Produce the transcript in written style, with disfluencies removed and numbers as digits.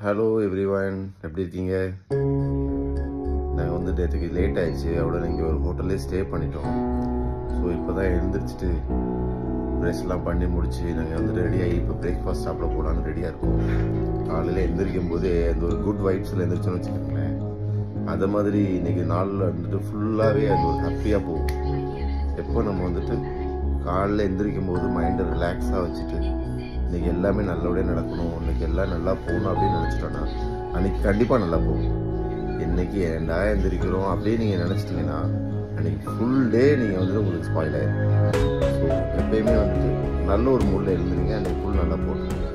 Hello everyone, எப்படி இருக்கீங்க? நாங்கள் வந்து நேற்றுக்கு லேட் ஆயிடுச்சு. அவ்வளோ இங்கே ஒரு ஹோட்டல்லே ஸ்டே பண்ணிட்டோம். ஸோ இப்போ தான் எழுந்திரிச்சிட்டு ப்ரெஷ்லாம் பண்ணி முடிச்சு நாங்கள் வந்துட்டு ரெடியாகி இப்போ பிரேக்ஃபாஸ்ட் சாப்பிட போகலான்னு ரெடியாக இருக்கோம். காலையில் எழுந்திரிக்கும் போதே அந்த ஒரு குட் வைப்ஸில் எழுந்திரிச்சோன்னு வச்சுக்கோங்களேன். அதை மாதிரி இன்றைக்கி நாளில் வந்துட்டு ஃபுல்லாகவே அது ஒரு ஹாப்பியாக போகும். எப்போ நம்ம வந்துட்டு காலையில் எழுந்திரிக்கும் போது மைண்டை ரிலாக்ஸாக வச்சுட்டு இன்றைக்கி எல்லாமே நல்லபடியாக நடக்கணும், இன்றைக்கி எல்லாம் நல்லா போகணும் அப்படின்னு நினச்சிட்டோன்னா அன்றைக்கி கண்டிப்பாக நல்லா போகும். இன்றைக்கி ஏன்டா எழுந்திரிக்கிறோம் அப்படின்னு நீங்கள் நினச்சிட்டிங்கன்னா அன்றைக்கி ஃபுல் டே நீங்கள் வந்துட்டு உங்களுக்கு ஸ்பாயில் ஆகிடும். ஸோ எப்பயுமே வந்துட்டு நல்ல ஒரு மூடில் எழுந்திரிங்க, அன்றைக்கி ஃபுல் நல்லா போகணும்.